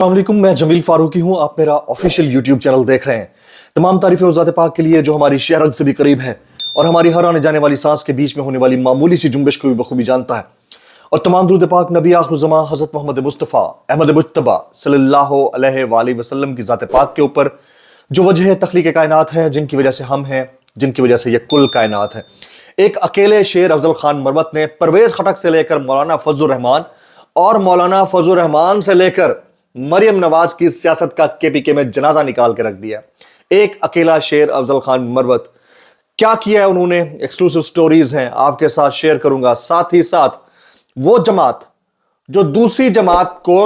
अस्सलामुअलैकुम, मैं जमील फारूकी हूं। आप मेरा ऑफिशियल यूट्यूब चैनल देख रहे हैं। तमाम तारीफें उस ज़ात पाक के लिए जो हमारी शहरत से भी करीब है और हमारी हर आने जाने वाली सांस के बीच में होने वाली मामूली सी जुम्बिश को भी बखूबी जानता है। और तमाम दुरूद पाक नबी आखिरुज़्ज़मा हज़रत मोहम्मद मुस्तफ़ा अहमद मुज्तबा सल्लल्लाहु अलैहि वसल्लम की ज़ात पाक के ऊपर जो वजह तख्लीक़ कायनात है, जिनकी वजह से हम हैं, जिनकी वजह से ये कुल कायनात है। एक अकेले शेर अफजल खान मरवत ने परवेज़ खटक से लेकर मौलाना फजलुर रहमान और मौलाना फजलुर रहमान से लेकर मरियम नवाज की सियासत का केपीके में जनाजा निकाल के रख दिया। एक अकेला शेर अफजल खान मरवत, क्या किया है उन्होंने, एक्सक्लूसिव स्टोरीज हैं, आपके साथ शेयर करूंगा। साथ ही साथ वो जमात जो दूसरी जमात को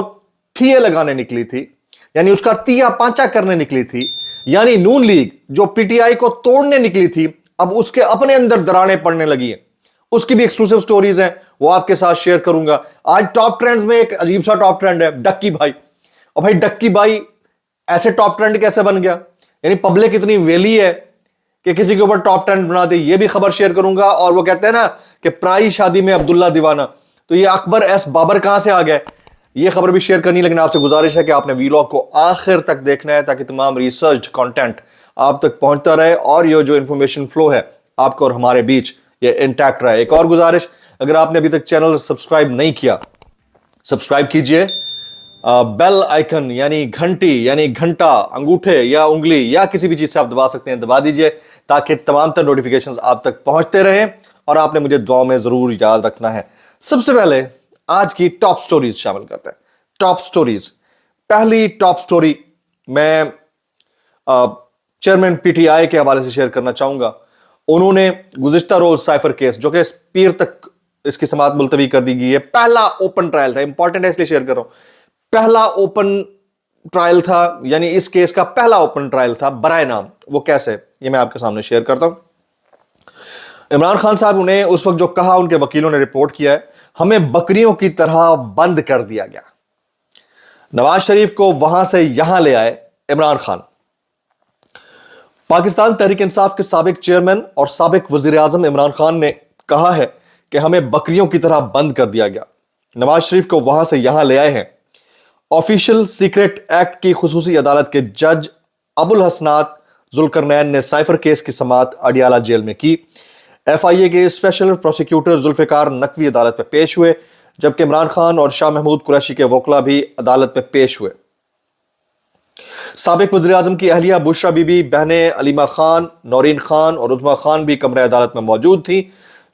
ठिये लगाने निकली थी, यानी उसका तिया पांचा करने निकली थी, यानी नून लीग जो पीटीआई को तोड़ने निकली थी, अब उसके अपने अंदर दरारें पड़ने लगी हैं। उसकी भी एक्सक्लूसिव स्टोरीज हैं, वो आपके साथ शेयर करूंगा। आज टॉप ट्रेंड्स में एक अजीब सा टॉप ट्रेंड है, डक्की भाई। और भाई डक्की भाई ऐसे टॉप ट्रेंड कैसे बन गया? यानी पब्लिक इतनी वेली है कि किसी के ऊपर टॉप ट्रेंड बना दे। ये भी खबर शेयर करूंगा। और वो कहते हैं ना कि प्राई शादी में अब्दुल्ला दीवाना, तो ये अकबर एस बाबर कहां से आ गए, ये खबर भी शेयर करनी। लेकिन आपसे गुजारिश है कि आपने वीलॉग को आखिर तक देखना है ताकि तमाम रिसर्च कंटेंट आप तक पहुंचता रहे और ये जो इंफॉर्मेशन फ्लो है आपको और हमारे बीच ये इंटैक्ट रहे। एक और गुजारिश, अगर आपने अभी तक चैनल सब्सक्राइब नहीं किया, सब्सक्राइब कीजिए। बेल आइकन यानी घंटी यानी घंटा अंगूठे या उंगली या किसी भी चीज से आप दबा सकते हैं, दबा दीजिए ताकि तमाम तर नोटिफिकेशंस आप तक पहुंचते रहें। और आपने मुझे दुआ में जरूर याद रखना है। सबसे पहले आज की टॉप स्टोरीज शामिल करते हैं। टॉप स्टोरीज, पहली टॉप स्टोरी मैं चेयरमैन पीटीआई के हवाले से शेयर करना चाहूंगा। उन्होंने गुज़िश्ता रोज साइफर केस जो कि पीर तक इसकी समाअत मुलतवी कर दी गई है, पहला ओपन ट्रायल था। इंपॉर्टेंट है इसलिए शेयर कर रहा हूं। पहला ओपन ट्रायल था, यानी इस केस का पहला ओपन ट्रायल था बराए नाम। वो कैसे, ये मैं आपके सामने शेयर करता हूं। इमरान खान साहब ने उस वक्त जो कहा, उनके वकीलों ने रिपोर्ट किया है, हमें बकरियों की तरह बंद कर दिया गया। नवाज शरीफ को वहां से यहां ले आए इमरान खान। पाकिस्तान तहरीक इंसाफ के साबिक चेयरमैन और साबिक वजीर आजम इमरान खान ने कहा है कि हमें बकरियों की तरह बंद कर दिया गया। नवाज शरीफ को वहां से यहां ले आए हैं। ऑफिशियल सीक्रेट एक्ट की खुसूसी अदालत के जज अबुल हसनात जुल्करनैन ने साइफर केस की समाअत अडियाला जेल में की। एफआईए के स्पेशल प्रोसिक्यूटर जुल्फिकार नकवी अदालत में पेश हुए, जबकि इमरान खान और शाह महमूद कुरैशी के वकला भी अदालत में पेश हुए। साबिक वज़ीर आज़म की अहलिया बुशरा बीबी, बहनें अलीमा खान, नौरीन खान और उज़मा खान भी कमरे अदालत में मौजूद थी।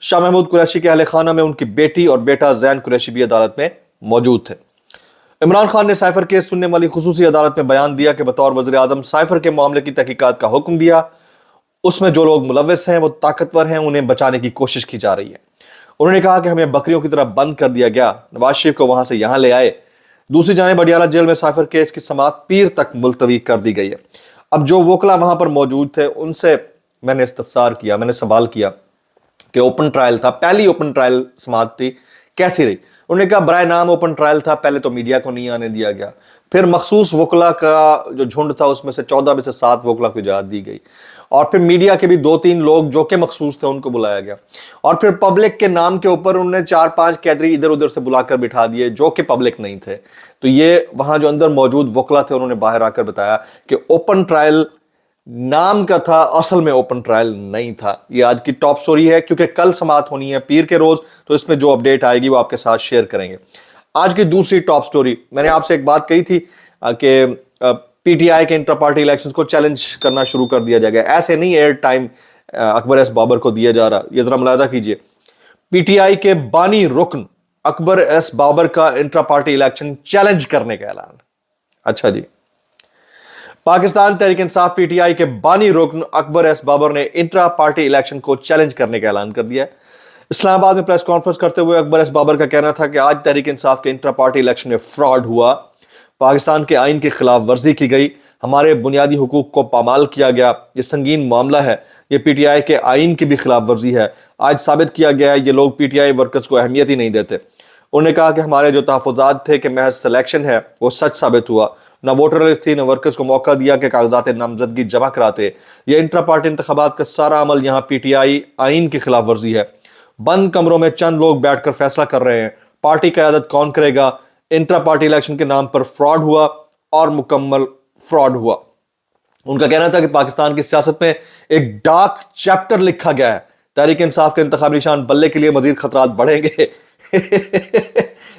शाह महमूद कुरैशी के अहले खाना में उनकी बेटी और बेटा जैन कुरैशी भी अदालत में मौजूद थे। इमरान खान ने साइफर केस सुनने वाली खुसूसी अदालत में बयान दिया कि बतौर वज़ीर आज़म साइफर के मामले की तहकीकात का हुक्म दिया। उसमें जो लोग मुलव्वस हैं, वो ताकतवर हैं, उन्हें बचाने की कोशिश की जा रही है। उन्होंने कहा कि हमें बकरियों की तरह बंद कर दिया गया। नवाज शरीफ को वहां से यहां ले आए। दूसरी जानिब अडियाला जेल में साइफर केस की समाअत पीर तक मुलतवी कर दी गई है। अब जो वकला वहां पर मौजूद थे, उनसे मैंने इस्तफसार किया, मैंने सवाल किया कि ओपन ट्रायल था, पहली ओपन ट्रायल समाअत थी, कैसी रही? उन्होंने कहा बराए नाम ओपन ट्रायल था। पहले तो मीडिया को नहीं आने दिया गया, फिर मखसूस वकला का जो झुंड था उसमें से 14 में से 7 वकला को इजाजत दी गई, और फिर मीडिया के भी 2-3 लोग जो कि मखसूस थे उनको बुलाया गया, और फिर पब्लिक के नाम के ऊपर उन्होंने 4-5 कैदरी इधर उधर से बुलाकर बिठा दिए जो कि पब्लिक नहीं थे। तो ये वहां जो अंदर मौजूद वकला थे उन्होंने बाहर आकर बताया कि ओपन ट्रायल नाम का था, असल में ओपन ट्रायल नहीं था। ये आज की टॉप स्टोरी है, क्योंकि कल समाअत होनी है पीर के रोज, तो इसमें जो अपडेट आएगी वो आपके साथ शेयर करेंगे। आज की दूसरी टॉप स्टोरी, मैंने आपसे एक बात कही थी कि पीटीआई के इंटर पार्टी इलेक्शंस को चैलेंज करना शुरू कर दिया जाएगा। ऐसे नहीं air time Akbar S Babar को दिया जा रहा। ये जरा मुलाजा कीजिए, पीटीआई के बानी रुकन अकबर एस बाबर का इंटर पार्टी इलेक्शन चैलेंज करने का ऐलान। अच्छा जी, पाकिस्तान तहरीक इंसाफ पीटीआई के बानी रुकन अकबर एस बाबर ने इंट्रा पार्टी इलेक्शन को चैलेंज करने का ऐलान कर दिया है। इस्लामाबाद में प्रेस कॉन्फ्रेंस करते हुए अकबर एस बाबर का कहना था कि आज तहरीक इंसाफ के इंट्रा पार्टी इलेक्शन में फ्रॉड हुआ, पाकिस्तान के आइन की खिलाफ वर्जी की गई, हमारे बुनियादी हुकूक को पामाल किया गया। ये संगीन मामला है, ये पीटीआई के आइन की भी खिलाफ वर्जी है। आज साबित किया गया है ये लोग पीटीआई वर्कर्स को अहमियत ही नहीं देते। उन्होंने कहा कि हमारे जो तहफ़्फ़ुज़ात थे कि महज सिलेक्शन है, वो सच साबित हुआ। न वोटर लिस्ट थी, न वर्कर्स को मौका दिया कि कागजात नामजदगी जमा कराते। ये इंट्रा पार्टी इंतखाबात का सारा अमल यहाँ पीटीआई आइन की खिलाफ वर्जी है। बंद कमरों में चंद लोग बैठकर फैसला कर रहे हैं, पार्टी क़यादत कौन करेगा। इंट्रा पार्टी इलेक्शन के नाम पर फ्रॉड हुआ और मुकम्मल फ्रॉड हुआ। उनका कहना था कि पाकिस्तान की सियासत में एक डार्क चैप्टर लिखा गया है, तहरीक इंसाफ के इंतखाबी निशान बल्ले के लिए मजीद खतरात बढ़ेंगे।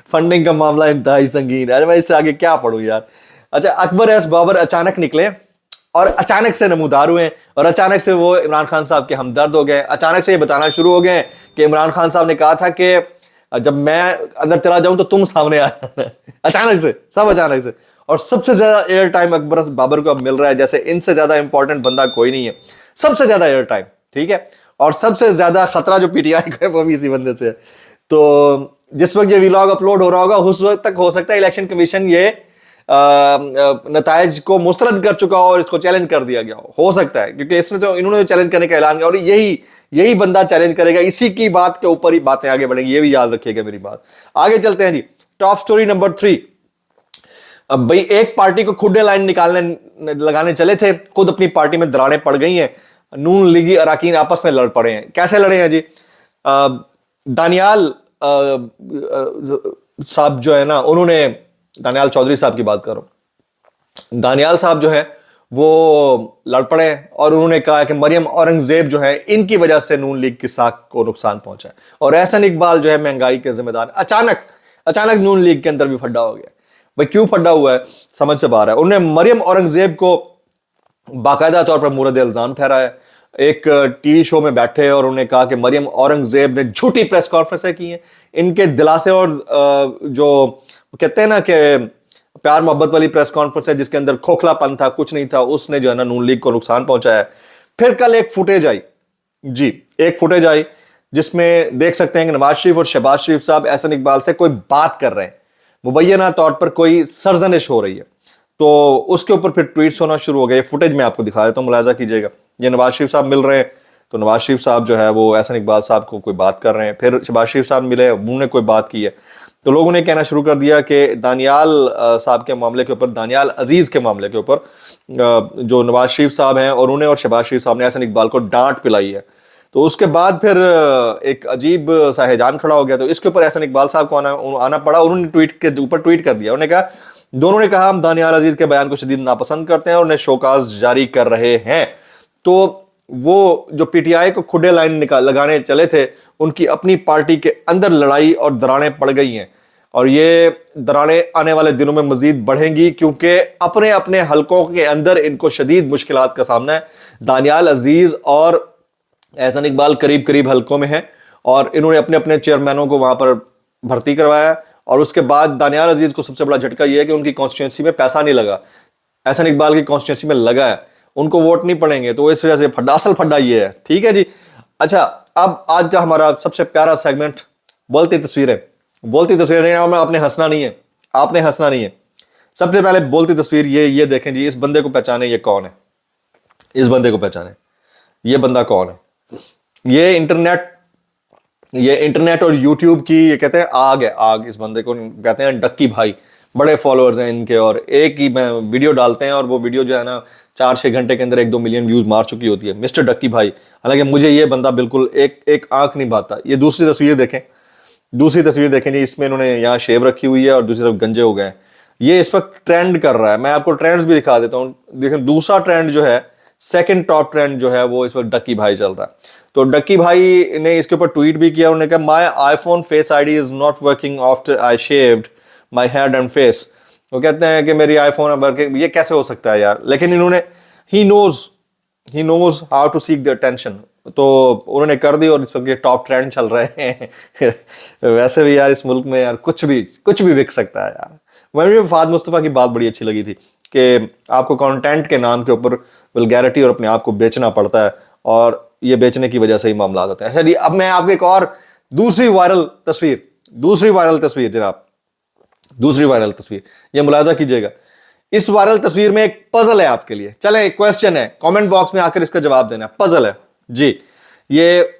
फंडिंग का मामला इंतहाई संगीन है। मैं इससे आगे क्या पढ़ूं यार। अच्छा, अकबर एस बाबर अचानक निकले और अचानक से नमूदार हुए और अचानक से वो इमरान खान साहब के हमदर्द हो गए। अचानक से ये बताना शुरू हो गए कि इमरान खान साहब ने कहा था कि जब मैं अंदर चला जाऊं तो तुम सामने आ जाना। अचानक से, सब अचानक से। और सबसे ज्यादा एयर टाइम अकबर बाबर को अब मिल रहा है, जैसे इनसे ज्यादा इंपॉर्टेंट बंदा कोई नहीं है। सबसे ज्यादा एयर टाइम, ठीक है। और सबसे ज्यादा खतरा जो पीटीआई को है वो भी इसी बंदे से है। तो जिस वक्त ये व्लॉग अपलोड हो रहा होगा उस वक्त तक हो सकता है इलेक्शन कमीशन ये नताइज को मुस्तरद कर चुका हो और इसको चैलेंज कर दिया गया हो सकता है, क्योंकि इसने तो इन्होंने चैलेंज करने का ऐलान किया और यही बंदा चैलेंज करेगा। इसी की बात के ऊपर ही बातें आगे बढ़ेंगी, ये भी याद रखिएगा मेरी बात। आगे चलते हैं जी। Top story number 3। अब भाई एक पार्टी को खुडे लाइन लगाने चले थे, खुद अपनी पार्टी में दरारें पड़ गई हैं। नून लीगी अराकीन आपस में लड़ पड़े हैं। कैसे लड़े हैं जी? दानियाल साहब जो है ना, उन्होंने, दानियाल चौधरी साहब की बात करो, दानियाल साहब जो है वो लड़ पड़े और उन्होंने कहा कि मरियम औरंगजेब जो है इनकी वजह से नून लीग की साख को नुकसान पहुंचा है और एहसन इकबाल जो है महंगाई के जिम्मेदार। अचानक नून लीग के अंदर भी फड्डा हो गया। भाई क्यों फड्डा हुआ है, समझ से बाहर है। उन्होंने मरियम औरंगजेब को बाकायदा तौर पर मुरद इल्जाम ठहराया। एक टीवी शो में बैठे और उन्होंने कहा कि मरियम औरंगजेब ने झूठी प्रेस कॉन्फ्रेंसें की हैं। इनके दिलासे और जो कहते हैं ना कि प्यार मोहब्बत वाली प्रेस कॉन्फ्रेंस है जिसके अंदर खोखलापन था, कुछ नहीं था, उसने जो है ना नून लीग को नुकसान पहुंचाया। फिर कल एक फुटेज आई जी, एक फुटेज आई जिसमें देख सकते हैं कि नवाज शरीफ और शहबाज शरीफ साहब एहसन इकबाल से कोई बात कर रहे हैं, मुबैना तौर पर कोई सरजनिश हो रही है। तो उसके ऊपर फिर ट्वीट्स होना शुरू हो गए। फुटेज मैं आपको दिखा देता हूं, मुलाजा कीजिएगा। ये नवाज शरीफ साहब मिल रहे हैं, तो नवाज शरीफ साहब जो है वो एहसन इकबाल साहब को कोई बात कर रहे हैं। फिर शहबाज शरीफ साहब मिले, उन्होंने कोई बात की है, तो लोगों ने कहना शुरू कर दिया कि दानियाल साहब के मामले के ऊपर, दानियाल अजीज के मामले के ऊपर जो नवाज शरीफ साहब हैं और उन्हें और शहबाज शरीफ साहब ने एहसन इकबाल को डांट पिलाई है। तो उसके बाद फिर एक अजीब सा हैजान खड़ा हो गया। तो इसके ऊपर एहसन इकबाल साहब को आना पड़ा। उन्होंने ट्वीट के ऊपर ट्वीट कर दिया। उन्होंने कहा, दोनों ने कहा हम दानियाल अजीज के बयान को शदीद नापसंद करते हैं और उन्हें शोकाज जारी कर रहे हैं। तो वो जो पीटीआई को खुडे लाइन लगाने चले थे, उनकी अपनी पार्टी के अंदर लड़ाई और दरारें पड़ गई हैं और ये दरारें आने वाले दिनों में मजीद बढ़ेंगी, क्योंकि अपने अपने हलकों के अंदर इनको शदीद मुश्किलात का सामना है। दानियाल अजीज और एहसन इकबाल करीब करीब हलकों में है और इन्होंने अपने अपने चेयरमैनों को वहां पर भर्ती करवाया। और उसके बाद दानियाल अजीज को सबसे बड़ा झटका यह है कि उनकी कॉन्स्टिट्यूंसी में पैसा नहीं लगा, एहसन इकबाल की कॉन्स्टिट्यूंसी में लगा है, उनको वोट नहीं पड़ेंगे। तो इस वजह से असल फड्डा ये है, ठीक है जी। अच्छा, अब आज का हमारा सबसे प्यारा सेगमेंट बोलती तस्वीरें। बोलती तस्वीरें देखना, में आपने हंसना नहीं है, आपने हंसना नहीं है। सबसे पहले बोलती तस्वीर ये देखें जी। इस बंदे को पहचाने, ये कौन है? इस बंदे को पहचाने, ये बंदा कौन है? ये इंटरनेट और यूट्यूब की, ये कहते हैं आग है, आग। इस बंदे को कहते हैं डक्की भाई। बड़े फॉलोअर्स हैं इनके और एक ही वीडियो डालते हैं और वो वीडियो जो है ना 4-6 घंटे के अंदर 1-2 मिलियन व्यूज मार चुकी होती है, मिस्टर डक्की भाई। हालांकि मुझे ये बंदा बिल्कुल एक आंख नहीं भाता। ये दूसरी तस्वीर देखें, दूसरी तस्वीर देखें जी। इसमें इन्होंने यहाँ शेव रखी हुई है और दूसरी तरफ गंजे हो गए हैं। ये इस वक्त ट्रेंड कर रहा है। मैं आपको ट्रेंड्स भी दिखा देता हूँ। देखें, दूसरा ट्रेंड जो है, सेकंड टॉप ट्रेंड जो है वो इस वक्त डक्की भाई चल रहा है। तो डक्की भाई ने इसके ऊपर ट्वीट भी किया। उन्होंने कहा, my iPhone face ID is not working after I shaved my head and face. वो कहते हैं कि मेरी आईफोन वर्किंग, ये कैसे हो सकता है यार। लेकिन इन्होंने he knows how to seek the attention, तो उन्होंने कर दी और इस वक्त ये टॉप ट्रेंड चल रहे हैं। वैसे भी यार इस मुल्क में यार कुछ भी बिक सकता है यार। मुझे फाद मुस्तफा की बात बड़ी अच्छी लगी थी कि आपको कंटेंट के नाम के ऊपर वल्गैरिटी और अपने आप को बेचना पड़ता है और ये बेचने की वजह से ही मामला होता है। चलिए अब मैं आपको एक और दूसरी वायरल तस्वीर जनाब, दूसरी वायरल तस्वीर, ये मुलाजा कीजिएगा। इस वायरल तस्वीर में एक पजल है आपके लिए। चले, क्वेश्चन है, कमेंट बॉक्स में आकर इसका जवाब देना। पजल है जी। ये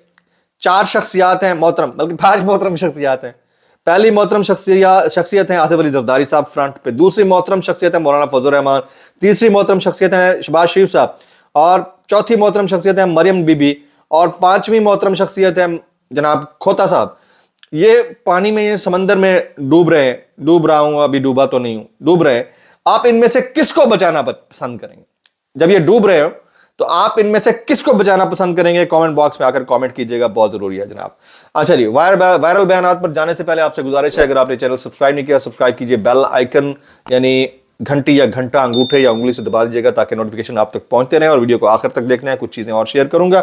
4 शख्सियात हैं मोहतरम, बल्कि 5 मोहतरम शख्सियात हैं। पहली मोहतरम शख्सियत है आसिफ अली जरदारी साहब फ्रंट पे। दूसरी मोहतरम शख्सियत है मौलाना फजल रहमान। तीसरी मोहतरम शख्सियत है शहबाज शरीफ साहब। और चौथी मोहतरम शख्सियत है मरियम बीबी। और 5वीं मोहतरम शख्सियत है जनाब खोता साहब। ये पानी में, समंदर में डूब रहे हैं, डूब रहा हूं, अभी डूबा तो नहीं हूं, डूब रहे हैं। آپ ان میں سے کس کو بچانا پسند کریں گے؟ جب یہ ڈوب رہے ہو تو آپ ان میں سے کس کو بچانا پسند کریں گے؟ کامنٹ باکس میں آ کر کامنٹ کیجیے گا، بہت ضروری ہے جناب۔ اچھا جی، وائرل بیانات پر جانے سے پہلے آپ سے گزارش ہے، اگر آپ نے چینل سبسکرائب نہیں کیا سبسکرائب کیجیے، بیل آئیکن یعنی گھنٹی یا گھنٹہ انگوٹھے یا انگلی سے دبا دیجیے گا تاکہ نوٹیفیکیشن آپ تک پہنچتے رہیں، اور ویڈیو کو آخر تک دیکھنا ہے، کچھ چیزیں اور شیئر کروں گا۔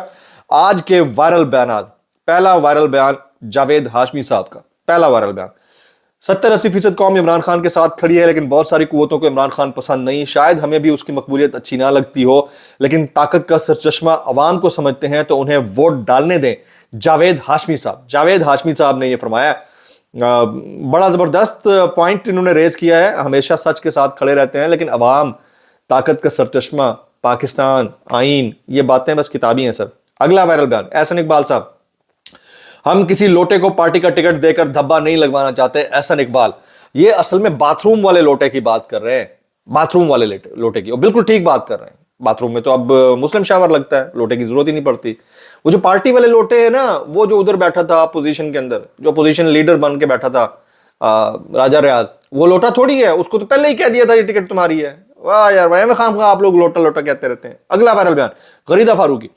آج کے وائرل بیانات، پہلا وائرل بیان جاوید ہاشمی صاحب کا، پہلا وائرل بیان۔ 70-80% قوم عمران خان کے ساتھ کھڑی ہے، لیکن بہت ساری قوتوں کو عمران خان پسند نہیں، شاید ہمیں بھی اس کی مقبولیت اچھی نہ لگتی ہو، لیکن طاقت کا سرچشمہ عوام کو سمجھتے ہیں تو انہیں ووٹ ڈالنے دیں۔ جاوید ہاشمی صاحب نے یہ فرمایا۔ بڑا زبردست پوائنٹ انہوں نے ریز کیا ہے، ہمیشہ سچ کے ساتھ کھڑے رہتے ہیں، لیکن عوام، طاقت کا سرچشمہ، پاکستان، آئین، یہ باتیں بس کتابی ہیں سر۔ اگلا وائرل بیان احسن اقبال صاحب۔ ہم کسی لوٹے کو پارٹی کا ٹکٹ دے کر دھبا نہیں لگوانا چاہتے، احسن اقبال۔ یہ اصل میں باتھ روم والے لوٹے کی بات کر رہے ہیں، باتھ روم والے لوٹے کی، اور بالکل ٹھیک بات کر رہے ہیں۔ باتھ روم میں تو اب مسلم شاور لگتا ہے، لوٹے کی ضرورت ہی نہیں پڑتی۔ وہ جو پارٹی والے لوٹے ہیں نا، وہ جو ادھر بیٹھا تھا اپوزیشن کے اندر، جو اپوزیشن لیڈر بن کے بیٹھا تھا راجہ ریاض، وہ لوٹا تھوڑی ہے، اس کو تو پہلے ہی کہہ دیا تھا یہ ٹکٹ تمہاری ہے۔ واہ یار، میں خام آپ لوگ لوٹا لوٹا کہتے رہتے ہیں۔ اگلا وائرل بیان غریدہ فاروقی،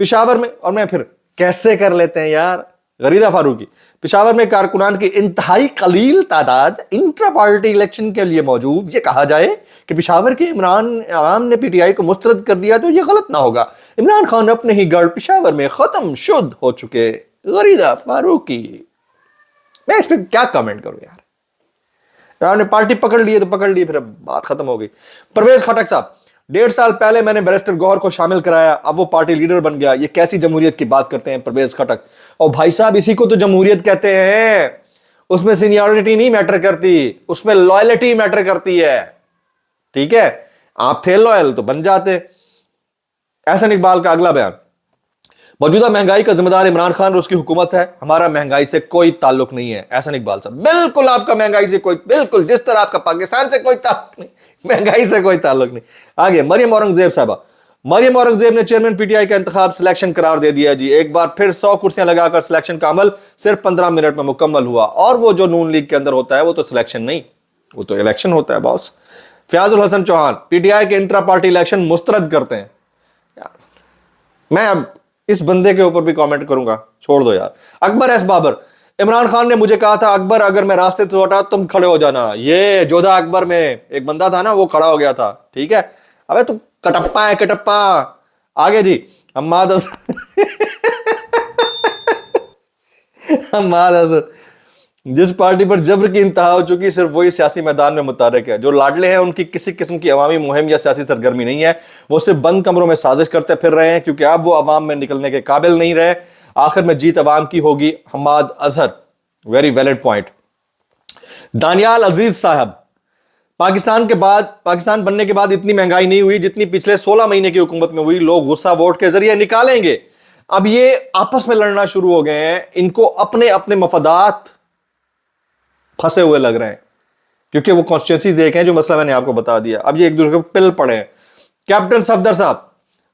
پشاور میں، اور میں پھر کیسے کر لیتے ہیں یار، غریدہ فاروقی، پشاور میں کارکنان کی انتہائی قلیل تعداد انٹرا پارٹی الیکشن کے لیے موجود۔ یہ کہا جائے کہ پشاور کے عمران عوام نے پی ٹی آئی کو مسترد کر دیا تو یہ غلط نہ ہوگا۔ عمران خان اپنے ہی گڑھ پشاور میں ختم شد ہو چکے۔ غریدہ فاروقی، میں اس پہ کیا کامنٹ کروں یار، آپ نے پارٹی پکڑ لی تو پکڑ لی، پھر بات ختم ہو گئی۔ پرویز خٹک صاحب، 1.5 سال پہلے میں نے بیرسٹر گوہر کو شامل کرایا، اب وہ پارٹی لیڈر بن گیا، یہ کیسی جمہوریت کی بات کرتے ہیں پرویز خٹک؟ اور بھائی صاحب، اسی کو تو جمہوریت کہتے ہیں، اس میں سینیورٹی نہیں میٹر کرتی، اس میں لائلٹی میٹر کرتی ہے، ٹھیک ہے؟ آپ تھے لائل تو بن جاتے۔ احسن اقبال کا اگلا بیان، موجودہ مہنگائی کا ذمہ دار عمران خان اور اس کی حکومت ہے، ہمارا مہنگائی سے کوئی تعلق نہیں ہے۔ احسن اقبال صاحب، بالکل آپ کا مہنگائی سے کوئی، بالکل جس طرح آپ کا پاکستان سے کوئی تعلق نہیں، مہنگائی سے کوئی تعلق نہیں۔ آگے مریم اورنگزیب صاحبہ، مریم اورنگزیب نے چیئرمین پی ٹی آئی کا انتخاب سلیکشن قرار دے دیا جی، ایک بار پھر 100 کرسیاں لگا کر سلیکشن کا عمل صرف 15 منٹ میں مکمل ہوا، اور وہ جو نون لیگ کے اندر ہوتا ہے وہ تو سلیکشن نہیں، وہ تو الیکشن ہوتا ہے باس۔ فیاض الحسن چوہان، پی ٹی آئی کے انٹرا پارٹی الیکشن مسترد کرتے ہیں۔ میں اب اس بندے کے اوپر بھی کامنٹ کروں گا، چھوڑ دو یار۔ اکبر ایس بابر، عمران خان نے مجھے کہا تھا اکبر اگر میں راستے سے ہٹا تم کھڑے ہو جانا۔ یہ جودھا اکبر میں ایک بندہ تھا نا، وہ کھڑا ہو گیا تھا، ٹھیک ہے؟ ابے تو کٹپا ہے کٹپا۔ آگے جی، حماد حسن، جس پارٹی پر جبر کی انتہا ہو چکی صرف وہی سیاسی میدان میں متحرک ہے، جو لاڈلے ہیں ان کی کسی قسم کی عوامی مہم یا سیاسی سرگرمی نہیں ہے، وہ صرف بند کمروں میں سازش کرتے پھر رہے ہیں کیونکہ اب وہ عوام میں نکلنے کے قابل نہیں رہے، آخر میں جیت عوام کی ہوگی۔ Hammad Azhar, very valid point. Daniyal Aziz sahab, Pakistan بننے کے بعد اتنی مہنگائی نہیں ہوئی جتنی پچھلے 16 مہینے کی حکومت میں ہوئی، لوگ غصہ ووٹ کے ذریعے نکالیں گے۔ اب یہ آپس میں لڑنا شروع ہو گئے ہیں، ان کو اپنے اپنے مفادات پھنسے ہوئے لگ رہے ہیں، کیونکہ وہ کانسٹیٹوئنسی دیکھیں جو مسئلہ میں نے آپ کو بتا دیا، اب یہ ایک دوسرے کو پل پڑے ہیں۔ کیپٹن صفدر صاحب،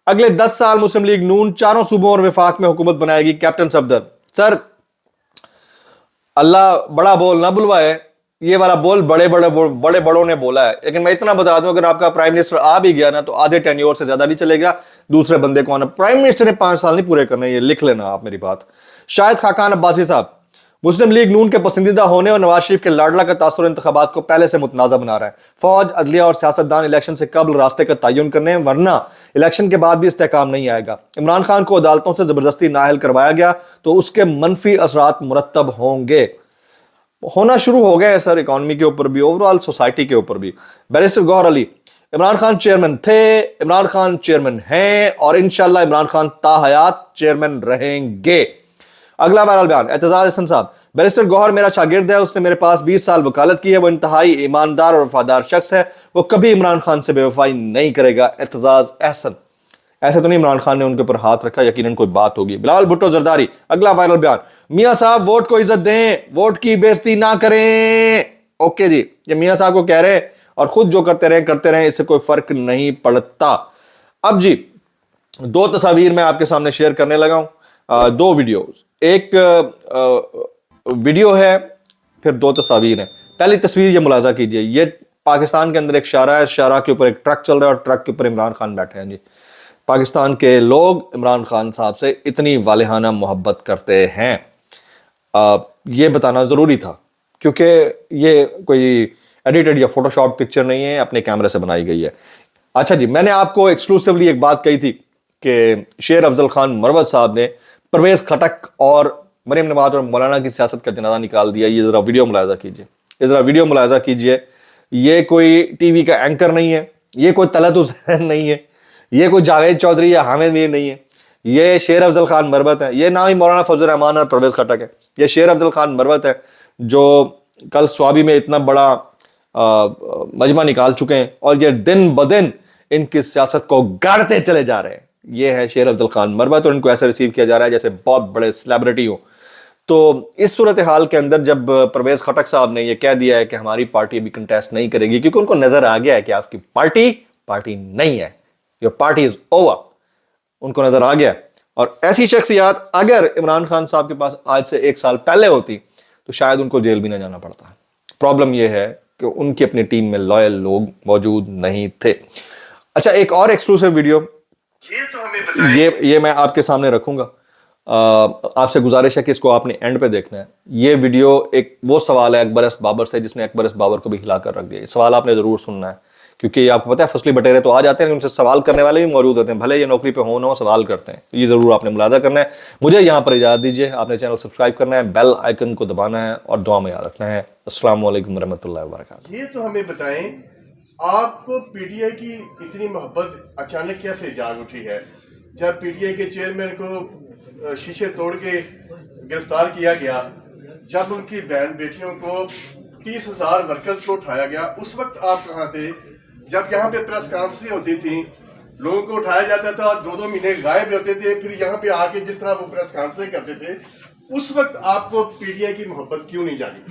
اگلے 10 سال مسلم لیگ نون چاروں صوبوں اور وفاق میں حکومت بنائے گی۔ کیپٹن صفدر، سر اللہ بڑا بول نہ بلوائے، یہ والا بول بڑے بڑوں نے بولا ہے، لیکن میں اتنا بتا دوں اگر آپ کا پرائم منسٹر آ بھی گیا نا تو آدھے ٹینیور سے زیادہ نہیں چلے گا، دوسرے بندے کو آنا، پرائم منسٹر نے 5 سال نہیں پورے کرنے، یہ لکھ لینا آپ میری بات۔ شاہد خاقان عباسی صاحب، مسلم لیگ نون کے پسندیدہ ہونے اور نواز شریف کے لاڈلا کا تاثر انتخابات کو پہلے سے متنازع بنا رہا ہے۔ فوج، عدلیہ اور سیاستدان الیکشن سے قبل راستے کا تعین کرنے، ورنہ الیکشن کے بعد بھی استحکام نہیں آئے گا۔ عمران خان کو عدالتوں سے زبردستی نااہل کروایا گیا تو اس کے منفی اثرات مرتب ہوں گے، ہونا شروع ہو گئے ہیں سر، اکانومی کے اوپر بھی، اوور آل سوسائٹی کے اوپر بھی۔ بیرسٹر گوہر علی، عمران خان چیئرمین تھے، عمران خان چیئرمین ہیں، اور انشاءاللہ عمران خان تا حیات چیئرمین رہیں گے۔ اگلا وائرل بیان اعتزاز احسن صاحب، بیرسٹر گوہر میرا شاگرد ہے، اس نے میرے پاس 20 سال وکالت کی ہے، وہ انتہائی ایماندار اور وفادار شخص ہے، وہ کبھی عمران خان سے بے وفائی نہیں کرے گا۔ اعتزاز احسن، ایسے تو نہیں عمران خان نے ان کے اوپر ہاتھ رکھا، یقیناً کوئی بات ہوگی۔ بلال بھٹو زرداری، اگلا وائرل بیان، میاں صاحب ووٹ کو عزت دیں، ووٹ کی بے عزتی نہ کریں۔ اوکے جی، یہ میاں صاحب کو کہہ رہے ہیں، اور خود جو کرتے رہیں، اس سے کوئی فرق نہیں پڑتا۔ اب جی 2 تصاویر میں آپ کے سامنے شیئر کرنے لگا ہوں، 2 ویڈیوز، ایک ویڈیو ہے پھر 2 تصاویر ہیں۔ پہلی تصویر یہ ملاحظہ کیجئے، یہ پاکستان کے اندر ایک شارع ہے, شارع کے اوپر ایک ٹرک چل رہا ہے اور ٹرک کے اوپر عمران خان بیٹھے ہیں. جی, پاکستان کے لوگ عمران خان صاحب سے اتنی والہانہ محبت کرتے ہیں, یہ بتانا ضروری تھا, کیونکہ یہ کوئی ایڈیٹڈ یا فوٹو شاپ پکچر نہیں ہے, اپنے کیمرے سے بنائی گئی ہے. اچھا جی, میں نے آپ کو ایکسکلوسیولی ایک بات کہی تھی کہ شیر افضل خان مروت صاحب نے پرویز خٹک اور مریم نواز اور مولانا کی سیاست کا جنازہ نکال دیا. یہ ذرا ویڈیو ملاحظہ کیجیے, یہ کوئی ٹی وی کا اینکر نہیں ہے, یہ کوئی طلعت حسین نہیں ہے, یہ کوئی جاوید چودھری یا حامد میر نہیں ہے, یہ شیر افضل خان مروت ہے. یہ نہ ہی مولانا فضل الرحمان اور پرویز خٹک ہے, یہ شیر افضل خان مروت ہے جو کل سوابی میں اتنا بڑا مجمع نکال چکے ہیں اور یہ دن بدن ان کی سیاست کو گاڑتے چلے جا رہے ہیں. یہ ہے شیر افضل خان مروت اور ان کو ایسے ریسیو کیا جا رہا ہے جیسے بہت بڑے سیلیبریٹی ہوں. تو اس صورتحال کے اندر جب پرویز خٹک صاحب نے یہ کہہ دیا ہے کہ ہماری پارٹی ابھی کنٹیسٹ نہیں کرے گی, کیونکہ ان کو نظر آ گیا ہے کہ آپ کی پارٹی نہیں ہے, یور پارٹی از اوور, ان کو نظر آ گیا. اور ایسی شخصیات اگر عمران خان صاحب کے پاس آج سے 1 سال پہلے ہوتی تو شاید ان کو جیل بھی نہ جانا پڑتا. پرابلم یہ ہے کہ ان کی اپنی ٹیم میں لائل لوگ موجود نہیں تھے. اچھا, ایک اور ایکسکلوسیو ویڈیو یہ میں آپ کے سامنے رکھوں گا. آپ سے گزارش ہے کہ اس کو آپ نے اینڈ پہ دیکھنا ہے. یہ ویڈیو ایک وہ سوال ہے اکبر ایس بابر سے جس نے اکبر ایس بابر کو بھی ہلا کر رکھ دیا. یہ سوال آپ نے ضرور سننا ہے, کیونکہ یہ آپ کو پتہ ہے فصلی بٹیرے تو آ جاتے ہیں, ان سے سوال کرنے والے بھی موجود ہوتے ہیں, بھلے یہ نوکری پہ ہوں نہ ہو سوال کرتے ہیں. یہ ضرور آپ نے ملاحظہ کرنا ہے. مجھے یہاں پر اجازت دیجیے, آپ نے چینل سبسکرائب کرنا ہے, بیل آئیکن کو دبانا ہے اور دعا میں یاد رکھنا ہے. السلام علیکم ورحمۃ اللہ وبرکاتہ. یہ تو ہمیں بتائیں, آپ کو پی ٹی آئی کی اتنی محبت اچانک کیسے جاگ اٹھی ہے؟ جب پی ٹی آئی کے چیئرمین کو شیشے توڑ کے گرفتار کیا گیا, جب ان کی بہن بیٹیوں کو 30,000 ورکرز کو اٹھایا گیا, اس وقت آپ کہاں تھے؟ جب یہاں پہ پریس کانفرنسیں ہوتی تھیں, لوگوں کو اٹھایا جاتا تھا, 2 مہینے غائب رہتے تھے, پھر یہاں پہ آ کے جس طرح وہ پریس کانفرنسیں کرتے تھے, اس وقت آپ کو پی ٹی آئی کی محبت کیوں نہیں جاگی؟